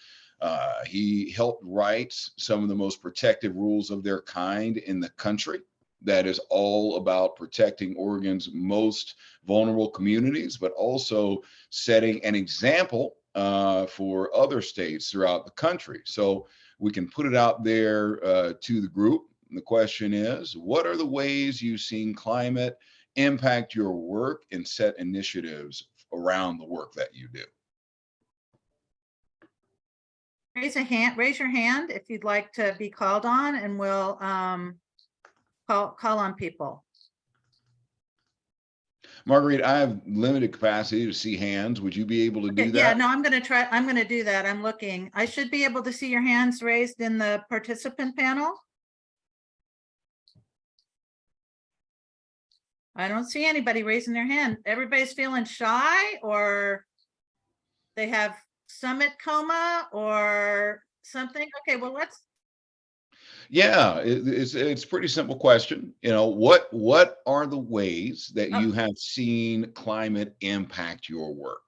[SPEAKER 1] He helped write some of the most protective rules of their kind in the country. That is all about protecting Oregon's most vulnerable communities, but also setting an example for other states throughout the country. So we can put it out there to the group. And the question is, what are the ways you've seen climate impact your work and set initiatives around the work that you do?
[SPEAKER 2] Raise your hand if you'd like to be called on, and we'll call on people.
[SPEAKER 1] Marguerite, I have limited capacity to see hands. Would you be able to do that?
[SPEAKER 2] Yeah, no, I'm going to do that. I'm looking. I should be able to see your hands raised in the participant panel. I don't see anybody raising their hand. Everybody's feeling shy, or they have summit coma or something. Okay, well,
[SPEAKER 1] Yeah, it's a pretty simple question. You know, what are the ways that you have seen climate impact your work?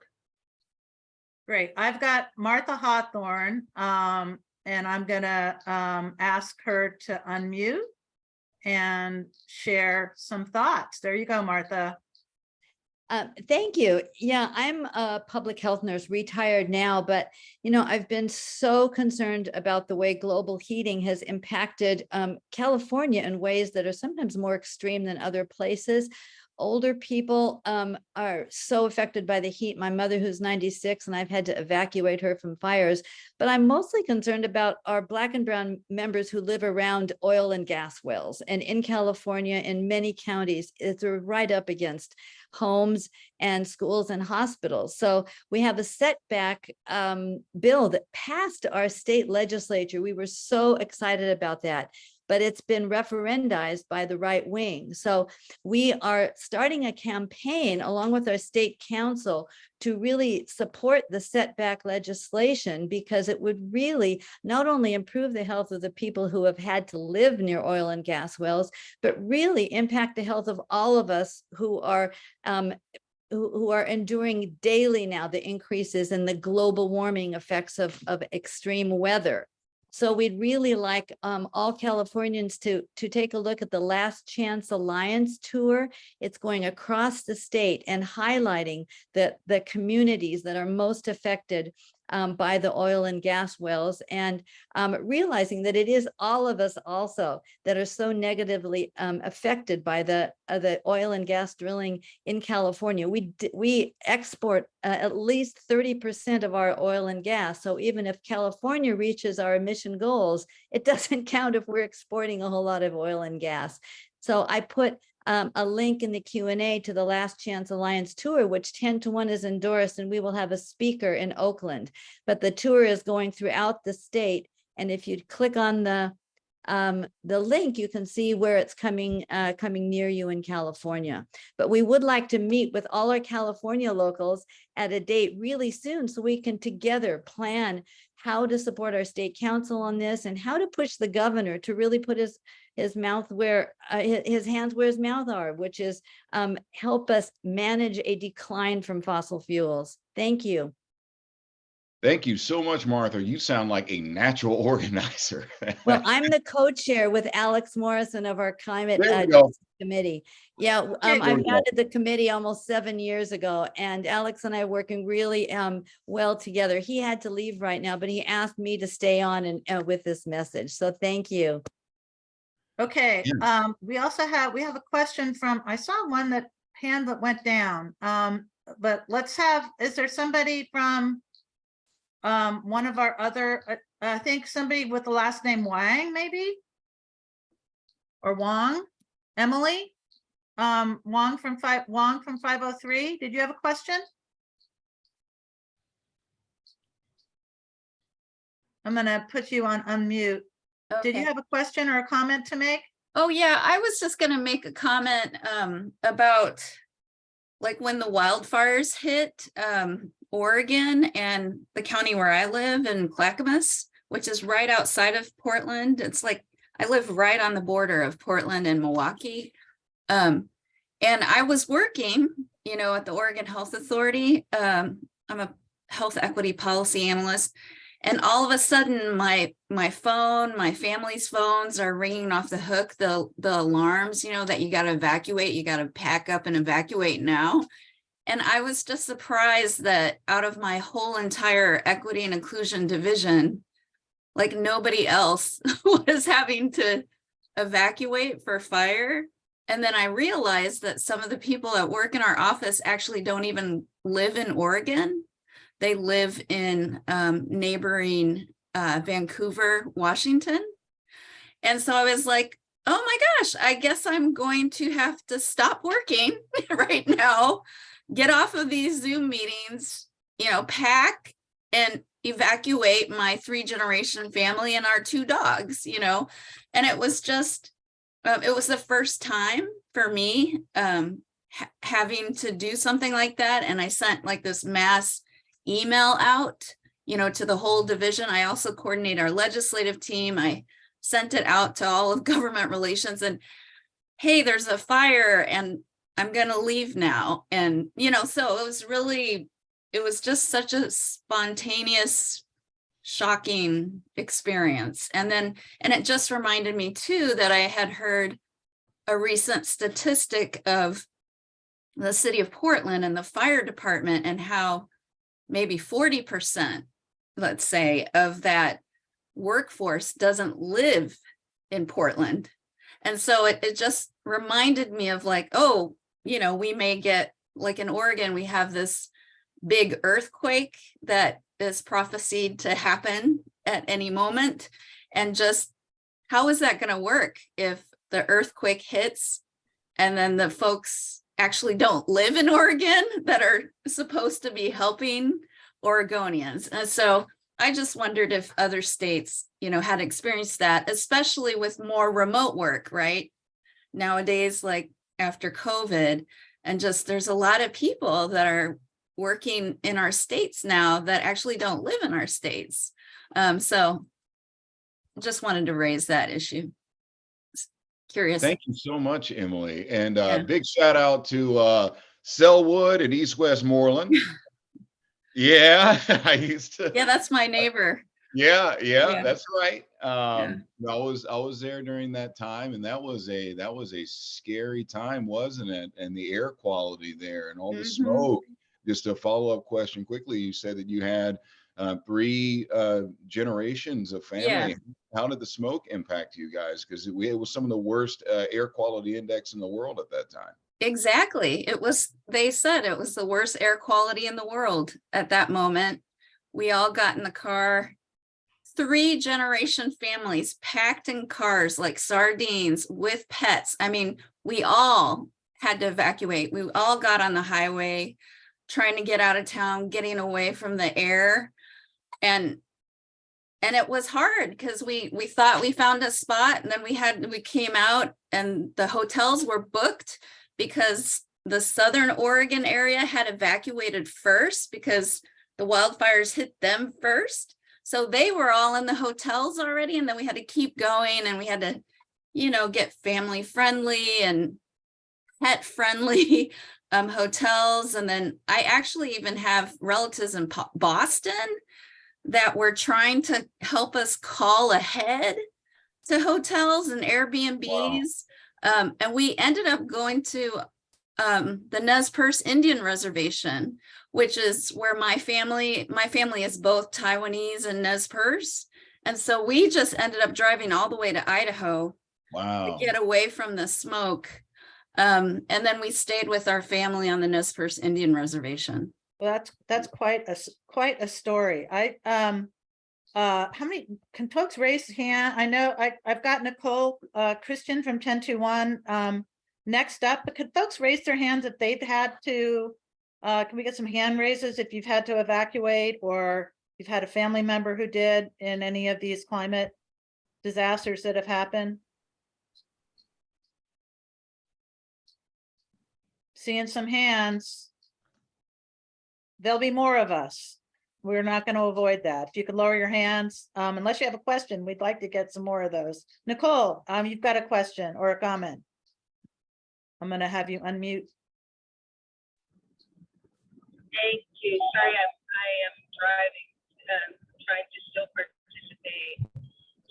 [SPEAKER 2] Great. I've got Martha Hawthorne, and I'm gonna ask her to unmute and share some thoughts. There you go, Martha.
[SPEAKER 17] Thank you. Yeah, I'm a public health nurse, retired now, but you know, I've been so concerned about the way global heating has impacted California in ways that are sometimes more extreme than other places. Older people are so affected by the heat. My mother, who's 96, and I've had to evacuate her from fires. But I'm mostly concerned about our Black and brown members who live around oil and gas wells. And in California, in many counties, it's right up against homes and schools and hospitals. So we have a setback bill that passed our state legislature. We were so excited about that, but it's been referendized by the right wing. So we are starting a campaign along with our state council to really support the setback legislation, because it would really not only improve the health of the people who have had to live near oil and gas wells, but really impact the health of all of us who are enduring daily now the increases in the global warming effects of extreme weather. So we'd really like all Californians to take a look at the Last Chance Alliance tour. It's going across the state and highlighting the communities that are most affected by the oil and gas wells, and realizing that it is all of us also that are so negatively affected by the oil and gas drilling in California. We export at least 30% of our oil and gas. So even if California reaches our emission goals, it doesn't count if we're exporting a whole lot of oil and gas. So I put a link in the Q&A to the Last Chance Alliance tour, which 10-1 is endorsed, and we will have a speaker in Oakland. But the tour is going throughout the state, and if you click on the link, you can see where it's coming near you in California. But we would like to meet with all our California locals at a date really soon, so we can together plan how to support our state council on this, and how to push the governor to really put his mouth where his hands where his mouth are, which is help us manage a decline from fossil fuels. Thank you.
[SPEAKER 1] Thank you so much, Martha. You sound like a natural organizer.
[SPEAKER 17] Well, I'm the co-chair with Alex Morrison of our climate committee. Yeah, I founded the committee almost 7 years ago, and Alex and I are working really well together. He had to leave right now, but he asked me to stay on and with this message. So thank you.
[SPEAKER 2] Okay, we have a question from, I saw one hand that went down, but is there somebody from one of our other, I think somebody with the last name Wang, maybe? Or Wong? Emily? Wong from 503, did you have a question? I'm gonna put you on unmute.
[SPEAKER 18] Okay.
[SPEAKER 2] Did you have a question or a comment to make?
[SPEAKER 18] Oh yeah, I was just gonna make a comment about like when the wildfires hit Oregon and the county where I live in Clackamas, which is right outside of Portland. It's like I live right on the border of Portland and Milwaukee. And I was working, you know, at the Oregon Health Authority. I'm a health equity policy analyst. And all of a sudden, my phone, my family's phones are ringing off the hook, the alarms, you know, that you got to evacuate, you got to pack up and evacuate now. And I was just surprised that out of my whole entire equity and inclusion division, like nobody else was having to evacuate for fire. And then I realized that some of the people that work in our office actually don't even live in Oregon. They live in neighboring Vancouver, Washington. And so I was like, oh my gosh, I guess I'm going to have to stop working right now, get off of these Zoom meetings, you know, pack and evacuate my 3-generation family and our 2 dogs, you know. And it was just, it was the first time for me having to do something like that. And I sent like this mass email out, you know, to the whole division. I also coordinate our legislative team. I sent it out to all of government relations and, hey, there's a fire and I'm gonna leave now. And, you know, so it was just such a spontaneous, shocking experience. And it just reminded me too that I had heard a recent statistic of the city of Portland and the fire department and how maybe 40%, let's say, of that workforce doesn't live in Portland. And so it just reminded me of like, oh, you know, we may get, like in Oregon, we have this big earthquake that is prophesied to happen at any moment. And just how is that going to work if the earthquake hits and then the folks actually don't live in Oregon that are supposed to be helping Oregonians? And so I just wondered if other states, you know, had experienced that, especially with more remote work, right? Nowadays, like after COVID, and just there's a lot of people that are working in our states now that actually don't live in our states. So just wanted to raise that issue. Curious.
[SPEAKER 1] Thank you so much, Emily. And big shout out to Selwood and East Westmoreland. Yeah, I used to.
[SPEAKER 18] Yeah, that's my neighbor.
[SPEAKER 1] Yeah, that's right. I was there during that time, and that was a scary time, wasn't it? And the air quality there and all the smoke. Just a follow-up question quickly. You said that you had 3 generations of family.
[SPEAKER 18] Yeah.
[SPEAKER 1] How did the smoke impact you guys? Because it was some of the worst air quality index in the world at that time.
[SPEAKER 18] Exactly. They said it was the worst air quality in the world at that moment. We all got in the car, 3-generation families packed in cars like sardines with pets. I mean, we all had to evacuate. We all got on the highway trying to get out of town, getting away from the air. And it was hard because we thought we found a spot, and then we came out and the hotels were booked because the Southern Oregon area had evacuated first because the wildfires hit them first. So they were all in the hotels already. And then we had to keep going, and we had to, you know, get family friendly and pet friendly hotels. And then I actually even have relatives in Boston that were trying to help us call ahead to hotels and Airbnbs. Wow. And we ended up going to the Nez Perce Indian Reservation, which is where my family is both Taiwanese and Nez Perce. And so we just ended up driving all the way to Idaho to get away from the smoke. And then we stayed with our family on the Nez Perce Indian Reservation.
[SPEAKER 2] Well, that's quite a story. How many can folks raise hand? I know I've got Nicole Christian from 1021 next up, but could folks raise their hands if they've had to? Can we get some hand raises if you've had to evacuate or you've had a family member who did in any of these climate disasters that have happened? Seeing some hands. There'll be more of us. We're not going to avoid that. If you could lower your hands, unless you have a question, we'd like to get some more of those. Nicole, you've got a question or a comment. I'm going to have you unmute.
[SPEAKER 19] Thank you. Sorry, I am driving, trying to still participate.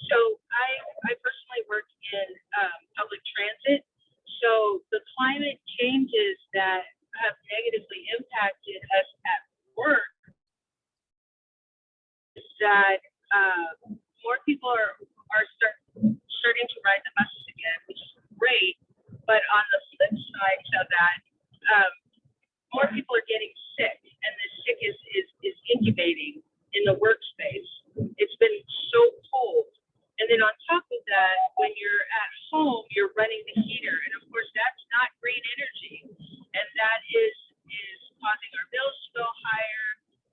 [SPEAKER 19] So I personally work in public transit. So the climate changes that have negatively impacted us at work is that more people are starting to ride the buses again, which is great. But on the flip side of that, more people are getting sick, and the sick is incubating in the workspace. It's been so cold. And then on top of that, when you're at home, you're running the heater. And of course, that's not green energy. And that is causing our bills to go higher.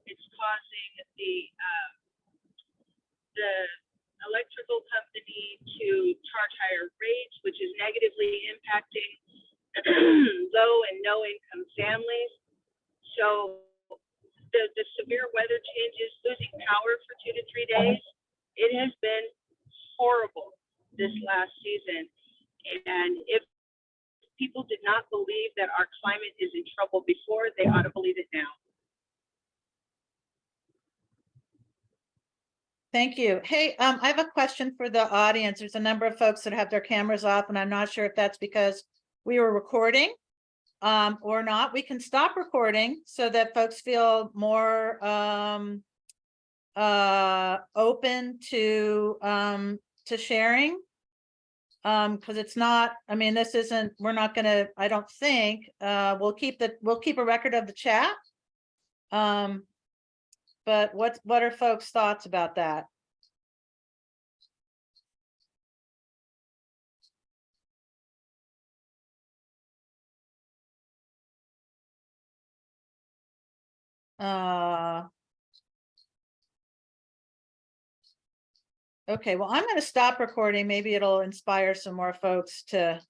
[SPEAKER 19] It's causing the electrical company to charge higher rates, which is negatively impacting low and no income families. So the severe weather changes, losing power for 2 to 3 days, it has been horrible. this last season. And if people did not believe that our climate is in trouble before, they ought to believe it now.
[SPEAKER 2] Thank you. Hey, I have a question for the audience. There's a number of folks that have their cameras off, and I'm not sure if that's because we were recording or not. We can stop recording so that folks feel more open to sharing. Because it's not, I mean, this isn't, we're not gonna, I don't think, we'll keep a record of the chat. But what are folks' thoughts about that? Okay, well, I'm going to stop recording. Maybe it'll inspire some more folks to